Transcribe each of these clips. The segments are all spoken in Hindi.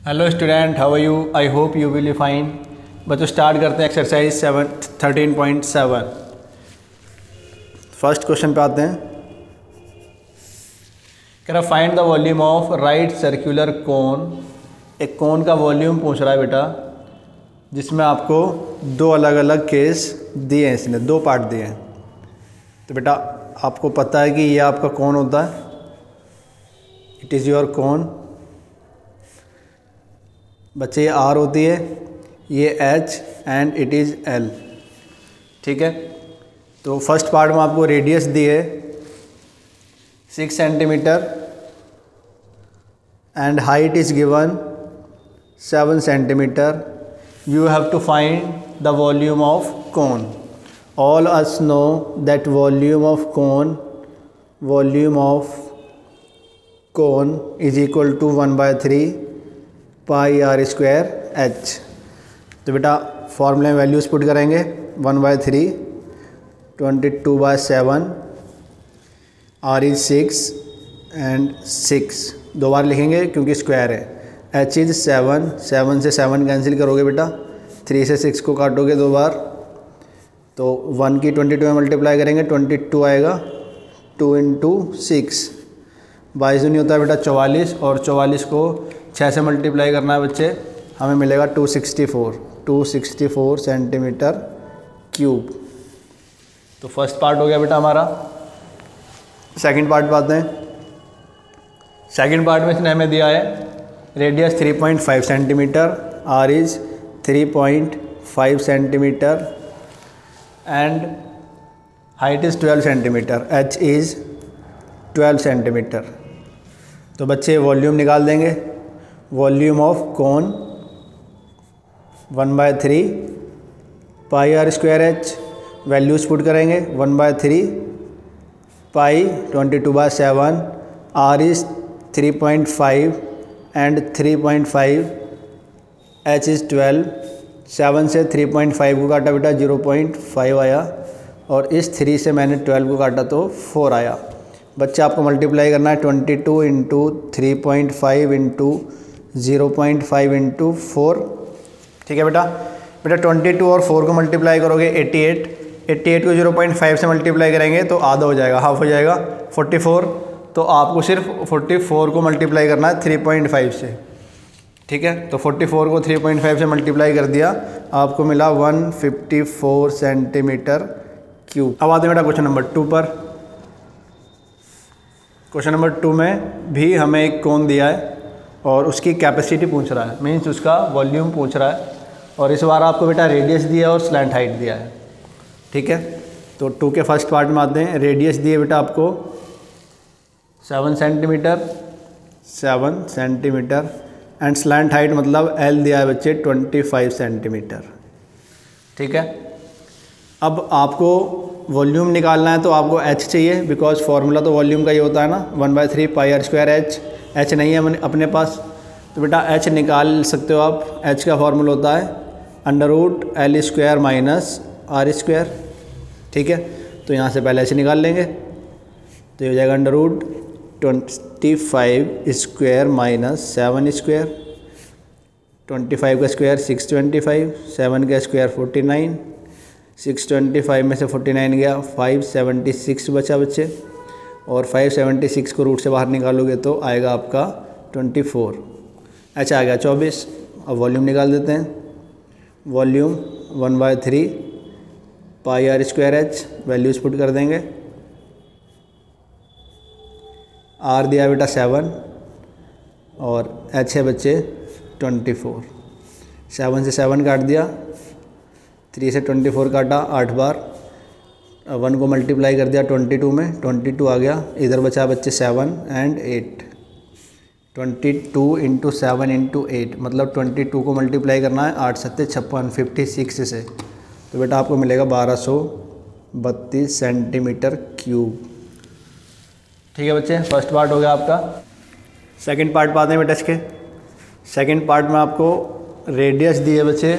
Hello student, how are you? I hope you will be fine. बच्चों स्टार्ट करते हैं एक्सरसाइज 13.7। फर्स्ट क्वेश्चन पे आते हैं। कह रहा find the volume of right circular कोन। एक कोन का वॉल्यूम पूछ रहा है बेटा, जिसमें आपको दो अलग अलग केस दिए हैं, इसने दो पार्ट दिए हैं। तो बेटा आपको पता है कि ये आपका कोन होता है, इट इज़ योर कोन। बच्चे ये आर होती है, ये H and it is L. ठीक है, तो फर्स्ट पार्ट में आपको रेडियस दी है 6 centimetre and height is given 7 centimetre. You have to find the volume of cone. All us know that volume of cone is equal to 1/3 pi are square h. तो बेटा फॉर्मूले में वैल्यूज़ पुट करेंगे। 1/3 22/7, आर इज 6 एंड 6 दो बार लिखेंगे क्योंकि स्क्वायर है। एच इज 7, 7 से 7 कैंसिल करोगे बेटा, 3 से 6 को काटोगे दो बार, तो 1 की 22 में मल्टीप्लाई करेंगे, 22 आएगा। 2 × 6 22 नहीं होता है बेटा 44, और 44 को 6 से मल्टीप्लाई करना है बच्चे, हमें मिलेगा 264 सेंटीमीटर क्यूब। तो फर्स्ट पार्ट हो गया बेटा हमारा। सेकंड पार्ट पाते हैं। सेकंड पार्ट में इसने हमें दिया है radius 3.5 centimetre, R is 3.5 centimetre and height is 12 centimetre, H is 12 centimetre. तो बच्चे वॉल्यूम निकाल देंगे। Volume of cone 1/3 pi are square H, values put करेंगे। 1/3 pi 22/7, R is 3.5 and 3.5 H is 12। 7 से 3.5 को काटा बेटा 0.5 आया, और इस 3 से मैंने 12 को काटा तो 4 आया। बच्चा आपको मल्टीप्लाई करना है 22 × 3.5 × 0.5 × 4। ठीक है बेटा 22 और 4 को मल्टीप्लाई करोगे 88 को 0.5 से मल्टीप्लाई करेंगे तो आधा हो जाएगा, हाफ हो जाएगा 44। तो आपको सिर्फ 44 को मल्टीप्लाई करना है 3.5 से। ठीक है, तो 44 को 3.5 से मल्टीप्लाई कर दिया, आपको मिला 154 सेंटीमीटर क्यूब। अब आते हैं बेटा क्वेश्चन नंबर 2 पर। क्वेश्चन नंबर 2 में भी हमें एक कोन दिया है और उसकी कैपेसिटी पूछ रहा है, मीन्स उसका वॉल्यूम पूछ रहा है, और इस बार आपको बेटा रेडियस दिया है और स्लैंट हाइट दिया है। ठीक है, तो 2 के फर्स्ट पार्ट में आते हैं। रेडियस दिए बेटा आपको 7 सेंटीमीटर एंड स्लैंट हाइट मतलब एल दिया है बच्चे 25 सेंटीमीटर। ठीक है, अब आपको वॉल्यूम निकालना है तो आपको एच चाहिए, बिकॉज फार्मूला तो वॉल्यूम का ही होता है ना, 1/3 pi are square H. H नहीं है अपने पास, तो बेटा एच निकाल सकते हो आप। एच का फार्मूला होता है √L² - R²। ठीक है, तो यहाँ से पहले एच निकाल लेंगे, तो ये हो जाएगा √25² - 7²। 25 का स्क्वायर 625, 7 का स्क्वायर 49, 625 में से 49 गया, 576 बचा बच्चे, और 576 को रूट से बाहर निकालोगे तो आएगा आपका 24। अच्छा आ गया 24। अब वॉल्यूम निकाल देते हैं। Volume 1/3 pi are square H, values put कर देंगे। आर दिया बेटा 7 और एच है बच्चे 24। 7 से 7 काट दिया, 3 से 24 काटा 8 बार, 1 को मल्टीप्लाई कर दिया 22 में, 22 आ गया। इधर बचा बच्चे 7 एंड 8। 22 × 7 × 8 मतलब 22 को मल्टीप्लाई करना है 8 7 56 56 से, तो बेटा आपको मिलेगा 1232 सेंटीमीटर क्यूब। ठीक है बच्चे, फर्स्ट पार्ट हो गया आपका। सेकंड पार्ट पाते हैं बेटा इसके। सेकंड पार्ट में आपको रेडियस दी है बच्चे,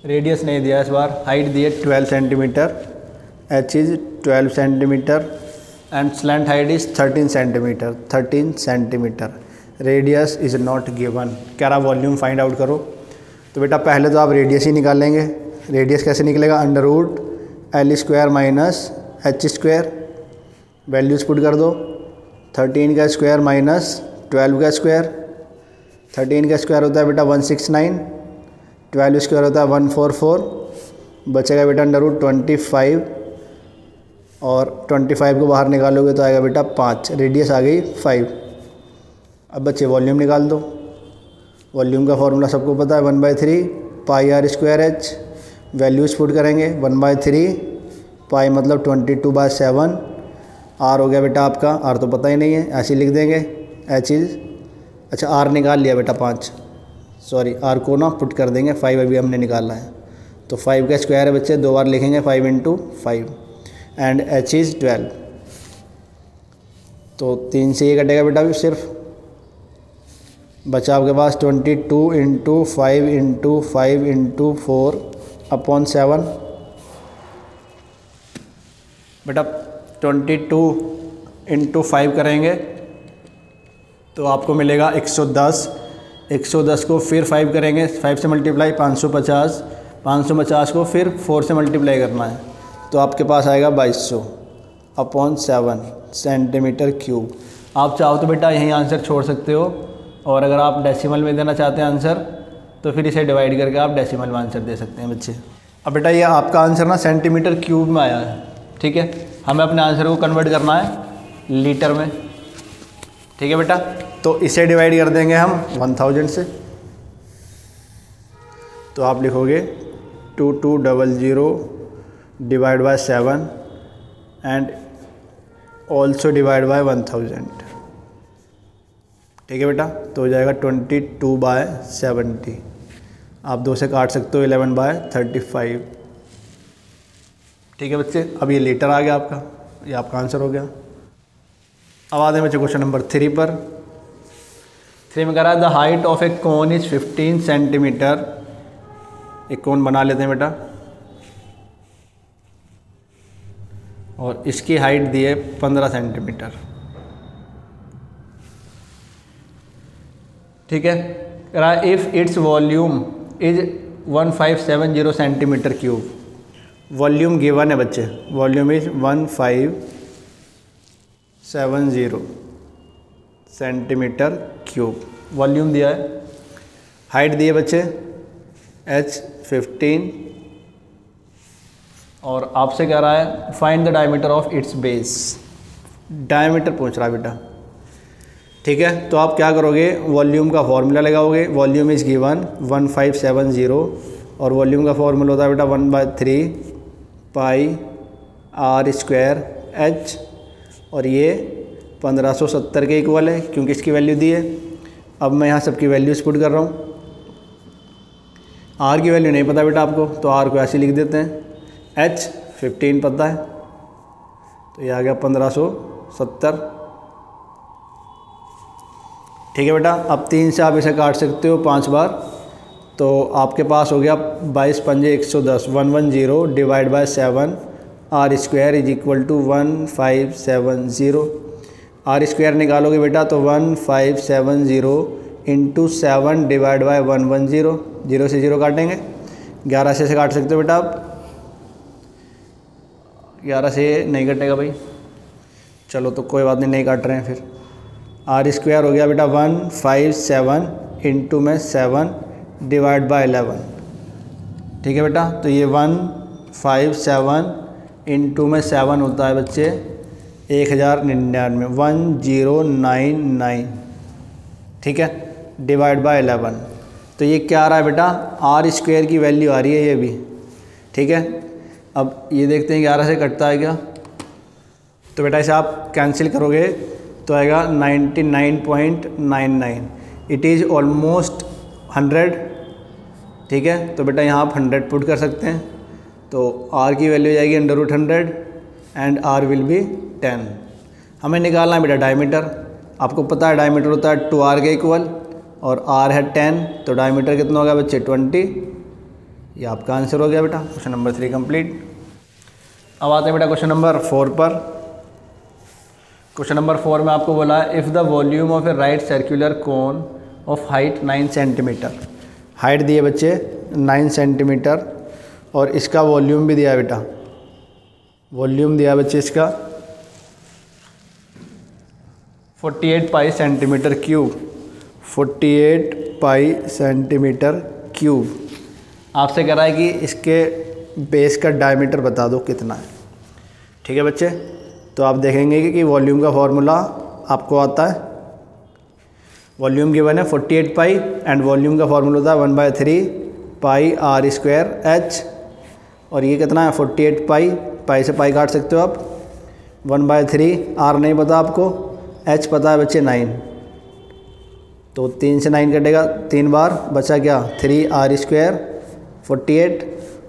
रेडियस नहीं दिया इस बार, हाइट दी है 12 centimetre, H is 12 centimetre and slant height is 13 centimetre. Radius is not given. कह रहा वॉल्यूम फाइंड आउट करो। तो बेटा पहले तो आप रेडियस ही निकाल लेंगे। रेडियस कैसे निकलेगा, under root l square minus h square, values put कर दो। 13 का स्क्वायर माइनस 12 का स्क्वायर, 13 का स्क्वायर होता है बेटा 169, 12 स्क्वायर होता है 144, बचेगा बेटा अंडर रूट 25 और 25 को बाहर निकालोगे तो आएगा बेटा 5, रेडियस आ गई 5। अब बच्चे वॉल्यूम निकाल दो। वॉल्यूम का फॉर्मूला सबको पता है 1/3 pi are square H, values put करेंगे 1/3 पाई मतलब 22/7, आर हो गया बेटा आपका, आर तो पता ही नहीं है ऐसे ही लिख देंगे, एच इज़, अच्छा आर निकाल लिया बेटा 5, सॉरी आर को ना पुट कर देंगे, 5 अभी हमने निकाला है तो 5 का स्क्वायर है बच्चे, 2 बार लिखेंगे 5 × 5 एंड एच इज़ 12। तो 3 से ये कटेगा बेटा अभी सिर्फ, बचा आपके पास 22 × 5 × 5 × 4/7 बेटा 22 × 5 करेंगे तो आपको मिलेगा 110, 110 को फिर 5 करेंगे, 5 से मल्टीप्लाई 550, 550 को फिर 4 से मल्टीप्लाई करना है तो आपके पास आएगा 2200/7 सेंटीमीटर क्यूब। आप चाहो तो बेटा यही आंसर छोड़ सकते हो, और अगर आप डेसिमल में देना चाहते हैं आंसर तो फिर इसे डिवाइड करके आप डेसिमल में आंसर दे सकते हैं बच्चे। अब बेटा ये आपका आंसर ना सेंटीमीटर क्यूब में आया है, ठीक है, हमें अपने आंसर को कन्वर्ट करना है लीटर में, ठीक है बेटा। तो इसे डिवाइड कर देंगे हम 1000 से, तो आप लिखोगे 2200 divide by 7 and also divide by 1000, ठीक है बेटा। तो हो जाएगा 22/70, आप 2 से काट सकते हो 11/35, ठीक है बच्चे। अब ये लीटर आ गया आपका, ये आपका आंसर हो गया। अब आते हैं बच्चे क्वेश्चन नंबर 3 पर। 3 में कह रहा है the height of A cone is 15 centimetre. एक कोन बना लेते हैं बेटा, और इसकी हाइट दी है 15 सेंटीमीटर, ठीक है। कह रहा है if its volume is 1570 centimetre cube, volume given है बच्चे, volume is 1570 centimetre cube, volume दिया है, हाइट दी है बच्चे h 15, और आपसे कह रहा है find the diameter of its base, diameter पूछ रहा है बेटा, ठीक है। तो आप क्या करोगे, वॉल्यूम का फॉर्मूला लगाओगे, वॉल्यूम इज गिवन 1570 और वॉल्यूम का फॉर्मूला होता है बेटा 1/3 पाई आर स्क्वायर एच, और ये 1570 के इक्वल है क्योंकि इसकी वैल्यू दी है। अब मैं यहाँ सबकी वैल्यूज पुट कर रहा हूँ, आर की वैल्यू नहीं पता बेटा आपको तो आर को ऐसे लिख देते हैं, एच 15 पता है तो ये आ गया 1570, ठीक है बेटा। अब 3 से आप इसे काट सकते हो 5 बार, तो आपके पास हो गया 22 पंजे 110, 110 divide by 7 r square is equal to 1570। R square निकालोगे बेटा तो 1570 इंटू 7 डिवाइड बाय 110, 0 से 0 काटेंगे, 11 से काट सकते हो बेटा आप, 11 से नहीं कटेगा भाई, चलो तो कोई बात नहीं, नहीं काट रहे हैं फिर। आर स्क्वायर हो गया बेटा 157 इंटू में 7 डिवाइड बाय 11, ठीक है बेटा। तो ये 157 इंटू में 7 होता है बच्चे 1099, 1099, ठीक है, डिवाइड बाय 11। तो ये क्या आ रहा है बेटा, आर स्क्वायर की वैल्यू आ रही है ये भी, ठीक है। अब ये देखते हैं 11 से कटता है क्या, तो बेटा इसे आप कैंसिल करोगे तो आएगा 99.99, इट इज़ ऑलमोस्ट 100, ठीक है। तो बेटा यहाँ आप 100 पुट कर सकते हैं, तो r की वैल्यू जाएगी √100 एंड r विल बी 10। हमें निकालना है बेटा डायमीटर, आपको पता है डायमीटर होता है 2r के इक्वल और r है 10, तो डायमीटर कितना होगा बच्चे 20, ये आपका आंसर हो गया बेटा। Question number 3 complete. अब आते हैं बेटा क्वेश्चन नंबर 4 पर। क्वेश्चन नंबर 4 में आपको बोला है if the volume of a right circular cone of height 9 centimetre, height दी है बच्चे 9 सेंटीमीटर और इसका वॉल्यूम भी दिया है बेटा, वॉल्यूम दिया है बच्चे इसका 48 पाई सेंटीमीटर क्यूब, 48 पाई सेंटीमीटर क्यूब। आपसे कह रहा है कि इसके बेस का डायमीटर बता दो कितना है। ठीक है बच्चे, तो आप देखेंगे कि वॉल्यूम का फॉर्मूला आपको आता है, वॉल्यूम गिवन है 48 पाई एंड वॉल्यूम का फॉर्मूला होता है 1/3 पाई आर स्क्वायर एच, और ये कितना है 48 पाई, पाई से पाई काट सकते हो आप, 1/3 आर नहीं पता आपको, एच पता है बच्चे 9, तो 3 से 9 कटेगा 3 बार, बचा क्या 3 आर स्क्वायर 48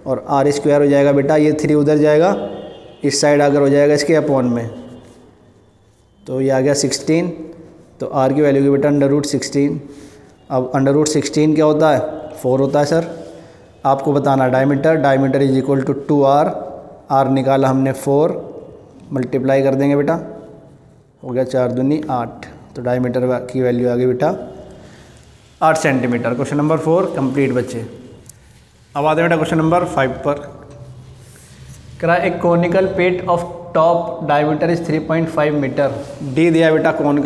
और आर स्क्वायर हो जाएगा बेटा, ये 3 उधर जाएगा, इस साइड अगर हो जाएगा इसके अपॉन में, तो ये आ गया 16, तो आर की वैल्यू की बेटा √16। अब √16 क्या होता है 4 होता है सर। आपको बताना diameter, diameter is equal to 2r, r निकाला हमने 4, मल्टीप्लाई कर देंगे बेटा, हो गया 4 दूनी 8, तो डायमीटर की वैल्यू आ गई बेटा 8 सेंटीमीटर। क्वेश्चन नंबर 4 कंप्लीट बच्चे। अब आते हैं बेटा क्वेश्चन नंबर 5 पर। करा एक conical pit of top diameter is 3.5 metre, d दिया है बेटा कोन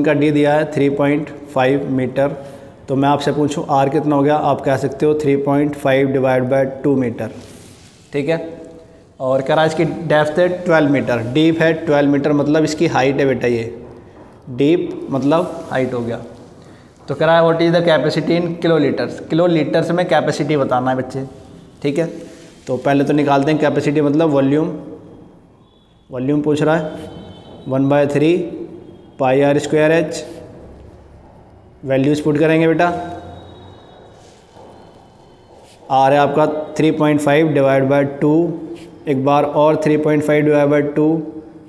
का डी दिया है 3.5 मीटर, तो मैं आपसे पूछूं आर कितना हो गया, आप कह सकते हो 3.5 डिवाइड बाय 2 मीटर। ठीक है, और करा इसकी डेप्थ है 12 मीटर, डीप है 12 मीटर, मतलब इसकी हाइट है बेटा, ये डीप मतलब हाइट हो गया। तो करा है what is the capacity in kilolitres, kilolitres में कैपेसिटी बताना है बच्चे। ठीक है, तो पहले तो निकालते हैं कैपेसिटी मतलब वॉल्यूम, वॉल्यूम पूछ रहा है 1/3 pi are square h, values put करेंगे बेटा, आर है आपका 3.5 डिवाइड बाय 2, एक बार और 3.5 divide by 2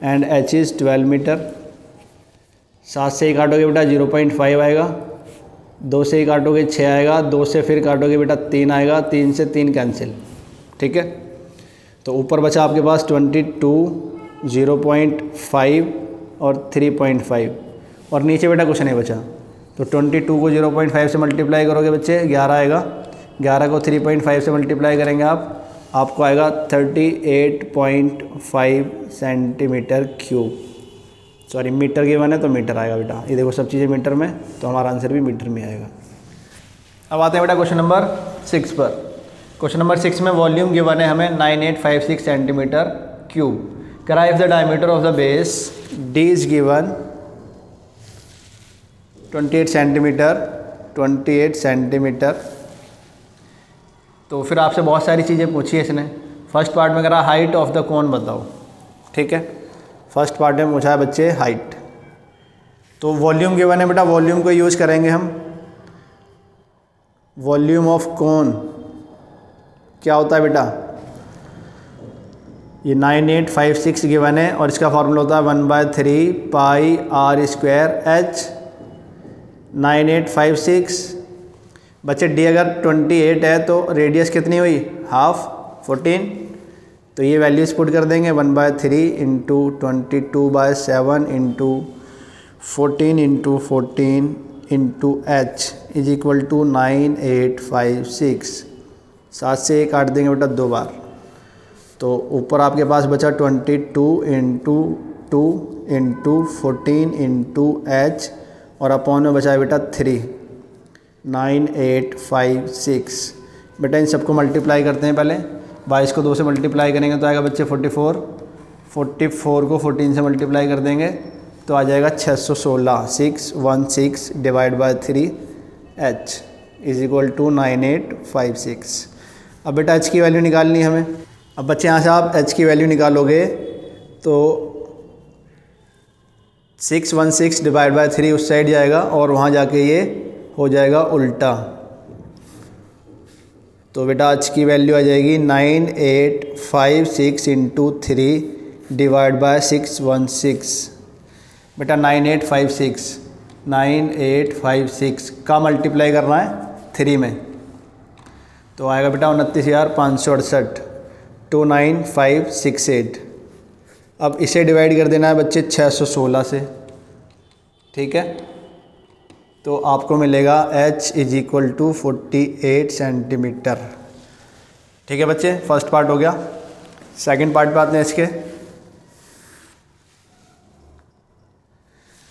and h is 12 metre. 7 से ही काटोगे बेटा 0.5 आएगा, 2 से ही काटोगे 6 आएगा, 2 से फिर काटोगे बेटा 3 आएगा, 3 से 3 कैंसिल। ठीक है, तो ऊपर बचा आपके पास 22, 0.5 और 3.5, और नीचे बेटा कुछ नहीं बचा, तो 22 को 0.5 से मल्टीप्लाई करोगे बच्चे 11 आएगा, 11 को 3.5 से मल्टीप्लाई करेंगे आपको आएगा 38.5 सेंटीमीटर क्यूब। सॉरी मीटर की वन है तो मीटर आएगा बेटा, ये देखो सब चीज़ें मीटर में, तो हमारा आंसर भी मीटर में आएगा। अब आते हैं बेटा क्वेश्चन नंबर 6 पर। क्वेश्चन नंबर 6 में वॉल्यूम गिवन है हमें 9856 सेंटीमीटर क्यूब। करा if the diameter of the base D is given 28 centimetre. तो फिर आपसे बहुत सारी चीज़ें पूछी है इसने। फर्स्ट पार्ट में करा हाइट ऑफ द कोन बताओ। ठीक है, फर्स्ट पार्ट में पूछा है बच्चे हाइट, तो वॉल्यूम गिवन है बेटा, वॉल्यूम को यूज़ करेंगे हम। वॉल्यूम ऑफ कोन क्या होता है बेटा, ये 9856 गिवन है और इसका फॉर्मूला होता है 1/3 पाई आर स्क्वायर एच। 9856 बच्चे डी अगर 28 है तो रेडियस कितनी हुई, हाफ 14, तो ये वैल्यूज पुट कर देंगे 1/3 into 22/7 into 14 into 14 into h is equal to 9856। 7 से ये काट देंगे बेटा 2 बार, तो ऊपर आपके पास बचा 22 इंटू 2 इंटू 14 इंटू एच और अपॉन में बचा बेटा 3, 9856। बेटा इन सबको मल्टीप्लाई करते हैं पहले, 22 को 2 से मल्टीप्लाई करेंगे तो आएगा बच्चे 44, 44 को 14 से मल्टीप्लाई कर देंगे तो आ जाएगा 616, 616 divide by 3 h is equal to 9856। अब बेटा एच की वैल्यू निकालनी है हमें। अब बच्चे यहाँ से आप एच की वैल्यू निकालोगे तो 616 डिवाइड बाय 3 उस साइड जाएगा और वहाँ जाके ये हो जाएगा उल्टा, तो बेटा एच की वैल्यू आ जाएगी 9856 इंटू 3 डिवाइड बाय 616। बेटा 9856 का मल्टीप्लाई करना है 3 में, तो आएगा बेटा 29,568, 29568। अब इसे डिवाइड कर देना है बच्चे 616 से, ठीक है। तो आपको मिलेगा h = 48 सेंटीमीटर, ठीक है बच्चे। फर्स्ट पार्ट हो गया। सेकंड पार्ट पे आते हैं इसके।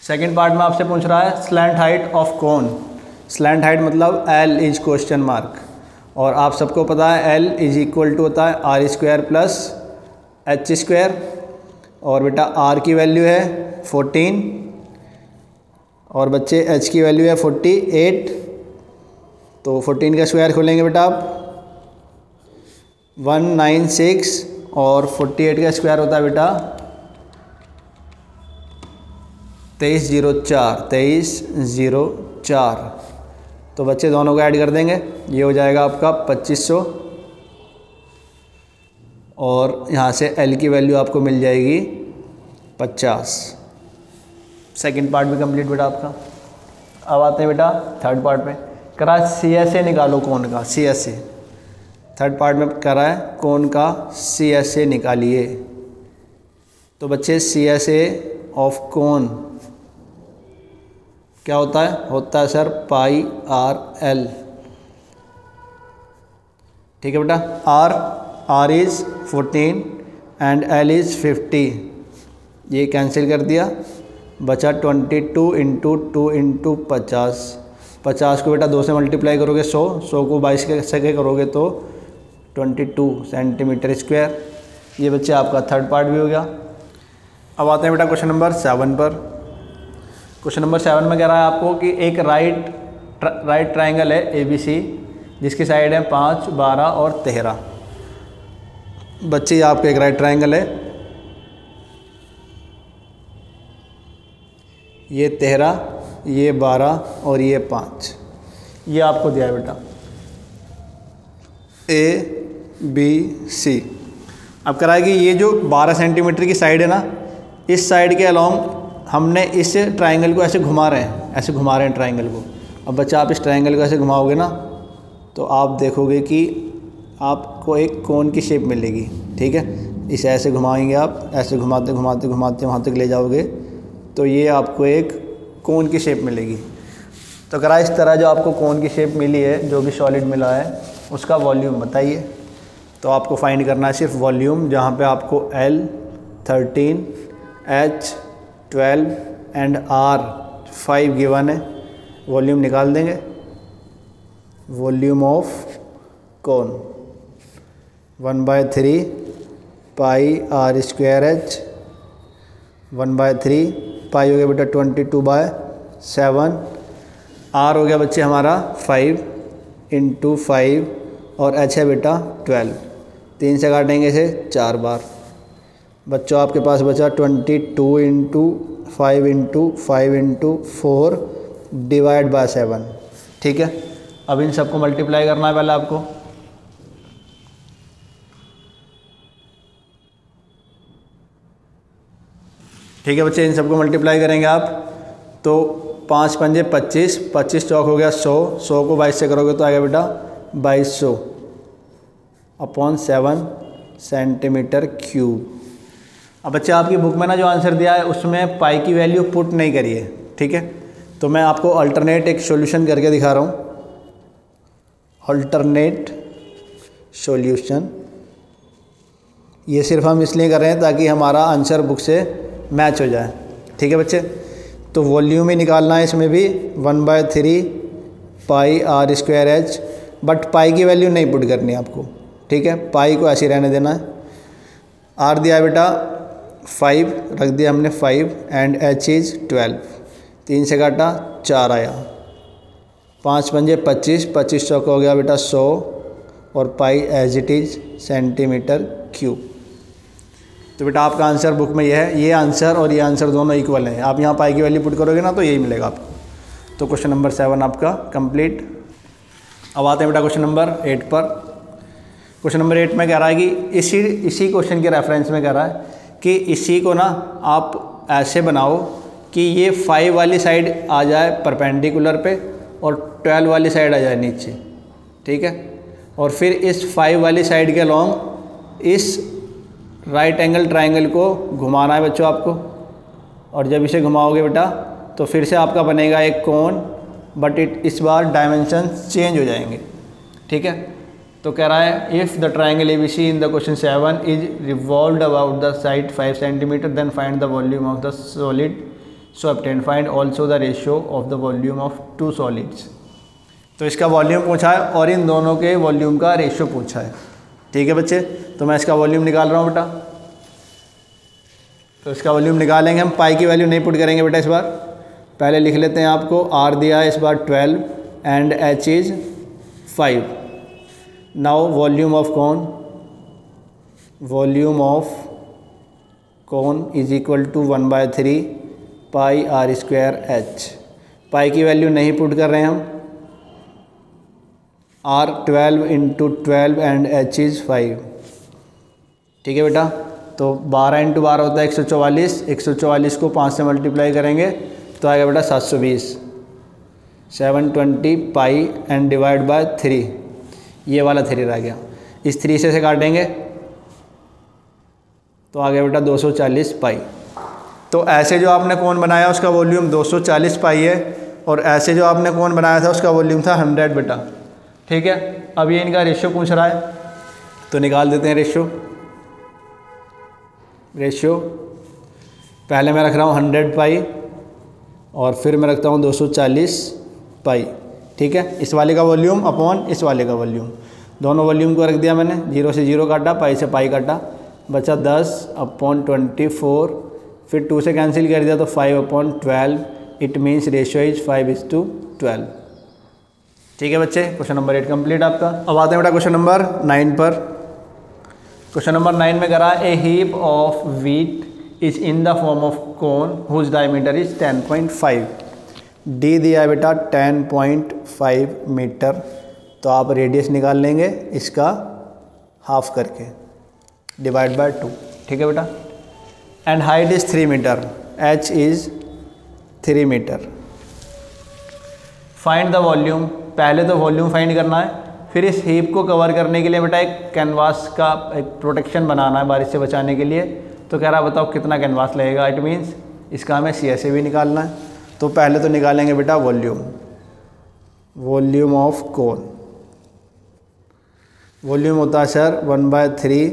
सेकंड पार्ट में आपसे पूछ रहा है slant height of cone. Slant height मतलब L इज क्वेश्चन मार्क, और आप सबको पता है L = होता है r² + h², और बेटा r की वैल्यू है 14 और बच्चे h की वैल्यू है 48। तो 14 का स्क्वायर खोलेंगे बेटा आप 196, और 48 का स्क्वायर होता है बेटा 2304। तो बच्चे दोनों को ऐड कर देंगे, ये हो जाएगा आपका 2500, और यहाँ से L की वैल्यू आपको मिल जाएगी 50। सेकंड पार्ट भी कंप्लीट बेटा आपका। अब आते हैं बेटा थर्ड पार्ट पे। करा CSA निकालो कोण का, CSA। थर्ड पार्ट में करा है कोण का CSA निकालिए। तो बच्चे CSA ऑफ कोण क्या होता है? होता है सर πRL, ठीक है बेटा। R is 14 and L is 50, ये कैंसिल कर दिया, बचा 22 × 2 × 50। 50 को बेटा 2 से मल्टीप्लाई करोगे 100 को 22 से करोगे तो 22 सेंटीमीटर स्क्वायर। ये बच्चे आपका थर्ड पार्ट भी हो गया। अब आते हैं बेटा क्वेश्चन नंबर 7 पर। क्वेश्चन नंबर 7 में कह रहा है आपको कि एक राइट ट्राइंगल है ABC, जिसकी साइड है 5, 12 और 13। बच्चे ये आपका एक राइट ट्राइंगल है, ये 13, ये 12 और ये 5, ये आपको दिया है बेटा ABC। अब करा है कि ये जो 12 सेंटीमीटर की साइड है ना, इस साइड के अलोंग हमने इस ट्राइंगल को ऐसे घुमा रहे हैं ट्राइंगल को। अब बच्चा आप इस ट्राइंगल को ऐसे घुमाओगे ना, तो आप देखोगे कि आपको एक कोन की शेप मिलेगी, ठीक है। इसे ऐसे घुमाएंगे आप, ऐसे घुमाते घुमाते घुमाते वहाँ तक ले जाओगे तो ये आपको एक कोन की शेप मिलेगी। तो करा इस तरह जो आपको कोन की शेप मिली है, जो भी सॉलिड मिला है, उसका वॉल्यूम बताइए। तो आपको फाइंड करना है सिर्फ वॉल्यूम, जहाँ पे आपको L 13, H 12 and R 5 given है। वॉल्यूम निकाल देंगे। वॉल्यूम ऑफ कोन 1/3 πr²h 1/3 पाई हो गया बेटा 22/7। R हो गया बच्चे हमारा 5 × 5 और H है बेटा 12। 3 से काटेंगे इसे 4 बार। बच्चों आपके पास बचा 22 × 5 × 5 × 4 / 7, ठीक है। अब इन सबको मल्टीप्लाई करना है पहले आपको। ठीक है बच्चे, इन सबको मल्टीप्लाई करेंगे आप तो 5 × 5 = 25, 25 चौक हो गया 100, 100 को 22 से करोगे तो आएगा बेटा 2200/7 सेंटीमीटर क्यूब। अब बच्चे आपकी बुक में ना जो आंसर दिया है उसमें पाई की वैल्यू पुट नहीं करी है, ठीक है। तो मैं आपको अल्टरनेट एक सॉल्यूशन करके दिखा रहा हूँ। अल्टरनेट सॉल्यूशन, ये सिर्फ हम इसलिए कर रहे हैं ताकि हमारा आंसर बुक से मैच हो जाए, ठीक है बच्चे। तो वॉल्यूम ही निकालना है इसमें भी 1/3 πr²h, बट पाई की वैल्यू नहीं पुट करनी है आपको, ठीक है। पाई को ऐसे रहने देना है। R दिया है बेटा 5, रख दिया हमने 5 एंड H इज़ 12। 3 से काटा 4 आया। 5 × 5 = 25, 25 चौक हो गया बेटा 100 और pi as it is centimetre cube. तो बेटा आपका आंसर बुक में यह है। ये आंसर और ये आंसर दोनों इक्वल हैं। आप यहाँ पाई की वैल्यू पुट करोगे ना तो यही मिलेगा आपको। तो क्वेश्चन नंबर 7 आपका कंप्लीट। अब आते हैं बेटा क्वेश्चन नंबर 8 पर। क्वेश्चन नंबर 8 में कह रहा है कि इसी क्वेश्चन के रेफरेंस में कह रहा है कि इसी को ना आप ऐसे बनाओ कि ये 5 वाली साइड आ जाए परपेंडिकुलर पे और 12 वाली साइड आ जाए नीचे, ठीक है। और फिर इस 5 वाली साइड के अलॉन्ग इस राइट एंगल ट्राइंगल को घुमाना है बच्चों आपको, और जब इसे घुमाओगे बेटा तो फिर से आपका बनेगा एक कोन, बट इस बार डायमेंशन चेंज हो जाएंगे। ठीक है, तो कह रहा है if the triangle ABC in the question 7 is revolved about the side 5 centimetre then find the volume of the solid so obtained, find also the ratio of the volume of 2 solids. तो इसका वॉल्यूम पूछा है और इन दोनों के वॉल्यूम का रेशियो पूछा है। ठीक है बच्चे, तो मैं इसका वॉल्यूम निकाल रहा हूँ बेटा। तो इसका वॉल्यूम निकालेंगे हम, पाई की वैल्यू नहीं पुट करेंगे बेटा इस बार, पहले लिख लेते हैं। आपको R दिया है इस बार 12 and H is 5। Now volume of cone is equal to 1/3 pi R²H। Pi की वैल्यू नहीं पुट कर रहे हैं हम, R 12 into 12 and H is 5। ठीक है बेटा, तो 12 इंटू 12 होता है 144। 144 को 5 से मल्टीप्लाई करेंगे तो आएगा बेटा 720। 720 पाई एंड डिवाइड बाय 3, ये वाला 3 रह गया, इस 3 से काटेंगे तो आ गया बेटा 240 पाई। तो ऐसे जो आपने कोन बनाया उसका वॉल्यूम 240 पाई है, और ऐसे जो आपने कोन बनाया था उसका वॉल्यूम था 100 बेटा। ठीक है, अब ये इनका रेशियो पूछ रहा है तो निकाल देते हैं रेशियो। पहले मैं रख रहा हूँ 100 पाई और फिर मैं रखता हूँ 240 पाई। ठीक है, इस वाले का वॉल्यूम अपॉन इस वाले का वॉल्यूम, दोनों वॉल्यूम को रख दिया मैंने, 0 से 0 काटा, पाई से पाई काटा, बचा 10/24, फिर 2 से कैंसिल कर दिया तो 5/12। It means ratio is 5:12। ठीक है बच्चे, क्वेश्चन नंबर 8 कंप्लीट आपका। अब आते हैं बेटा क्वेश्चन नंबर 9 पर। क्वेश्चन नंबर 9 में करा a heap of wheat is in the form of cone whose diameter is 10.5। D दिया है बेटा 10.5 मीटर, तो आप रेडियस निकाल लेंगे इसका हाफ करके, डिवाइड बाय 2। ठीक है बेटा, and height is 3 metre, h is 3 metre. Find the volume, पहले तो वॉल्यूम फाइंड करना है, फिर इस हीप को कवर करने के लिए बेटा एक कैनवास का एक प्रोटेक्शन बनाना है बारिश से बचाने के लिए। तो कह रहा बताओ कितना कैनवास लगेगा, इट मीन्स इसका हमें CSA भी निकालना है। तो पहले तो निकालेंगे बेटा वॉल्यूम ऑफ कोन। वॉल्यूम होता है सर 1/3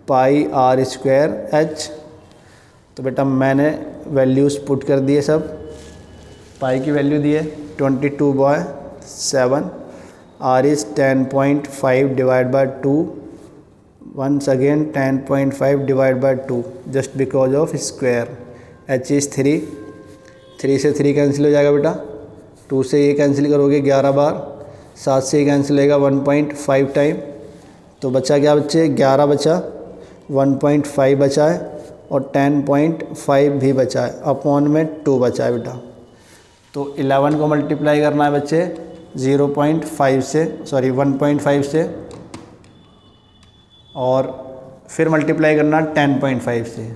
पाई R²H। तो बेटा मैंने वैल्यूज़ पुट कर दिए सब, पाई की वैल्यू दी है 22/7, R is 10.5 divide by 2, once again 10.5 divide by 2 just because of square. H is 3 से 3 कैंसिल हो जाएगा बेटा, 2 से ये कैंसिल करोगे 11 बार, 7 से ये कैंसिल होगा 1.5 टाइम, तो बचा क्या बच्चे 11 बचा, 1.5 बचा है और 10.5 भी बचा है, अपॉन में 2 बचा है बेटा। तो 11 को मल्टीप्लाई करना है बच्चे 0.5 से, सॉरी 1.5 से, और फिर मल्टीप्लाई करना 10.5 से।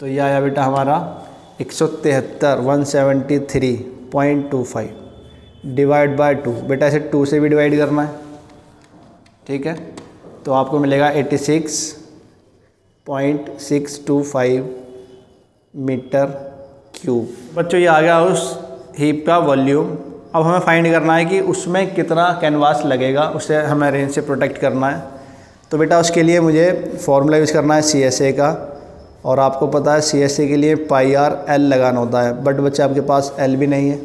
तो यह आया बेटा हमारा 173 डिवाइड बाय 2। बेटा इसे 2 से भी डिवाइड करना है। ठीक है, तो आपको मिलेगा 86.625 मीटर क्यूब। बच्चों ये आ गया उस हीप का वॉल्यूम। अब हमें फाइंड करना है कि उसमें कितना कैनवास लगेगा, उसे हमें रेन से प्रोटेक्ट करना है। तो बेटा उसके लिए मुझे फॉर्मूला यूज़ करना है CSA का, और आपको पता है CSA के लिए πr/L लगाना होता है, बट बच्चे आपके पास L भी नहीं है।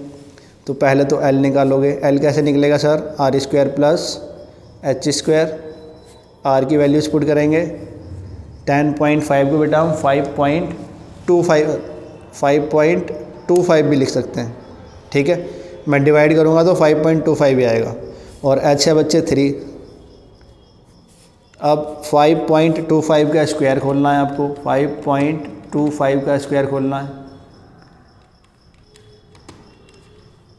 तो पहले तो L निकालोगे। L कैसे निकलेगा sir, R² plus H²। R की वैल्यूज़ पुट करेंगे, 10.5 को बेटा हम 5.25 भी लिख सकते हैं। ठीक है, मैं डिवाइड करूँगा तो 5.25 भी आएगा, और H है बच्चे 3। अब 5.25 का स्क्वायर खोलना है आपको, 5.25 का स्क्वायर खोलना है,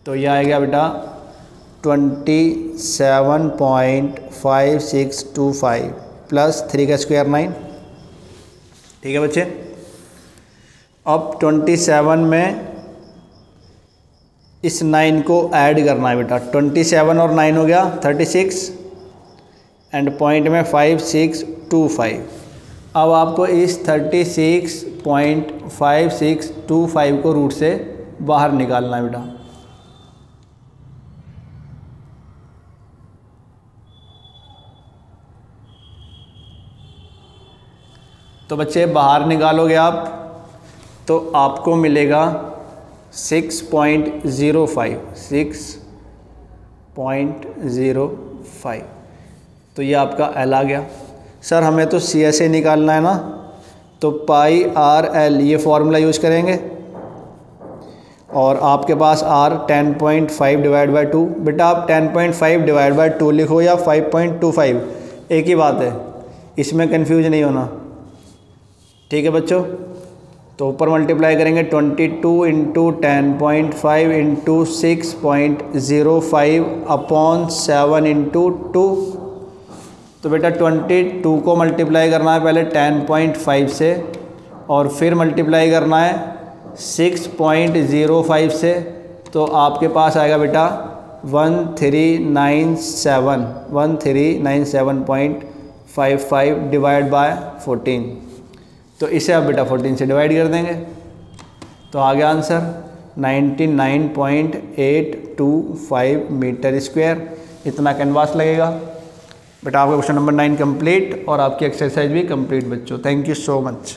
तो यह आएगा बेटा 27.5625 प्लस 3 का स्क्वायर 9। ठीक है बच्चे, अब 27 में इस 9 को ऐड करना है बेटा, 27 और 9 हो गया 36, एंड पॉइंट में 5625। अब आपको इस 36.5625 को रूट से बाहर निकालना है बेटा। तो बच्चे बाहर निकालोगे आप तो आपको मिलेगा 6.05। तो ये आपका एल आ गया। सर हमें तो सी एस ए निकालना है ना, तो पाई आर एल ये फॉर्मूला यूज़ करेंगे। और आपके पास आर 10.5 डिवाइड बाई 2। बेटा आप 10.5 डिवाइड बाई 2 लिखो या 5.25 एक ही बात है, इसमें कंफ्यूज नहीं होना, ठीक है बच्चों। तो ऊपर मल्टीप्लाई करेंगे 22 इंटू 10.5 इंटू 6.05 अपॉन 7 इंटू 2। तो बेटा 22 को मल्टीप्लाई करना है पहले 10.5 से और फिर मल्टीप्लाई करना है 6.05 से। तो आपके पास आएगा बेटा 1397.55 डिवाइड बाय 14। तो इसे आप बेटा 14 से डिवाइड कर देंगे तो आ गया आंसर 99.825 मीटर स्क्वायर। इतना कैनवास लगेगा बेटा। आपका क्वेश्चन नंबर 9 कंप्लीट और आपकी एक्सरसाइज भी कंप्लीट बच्चों। Thank you so much.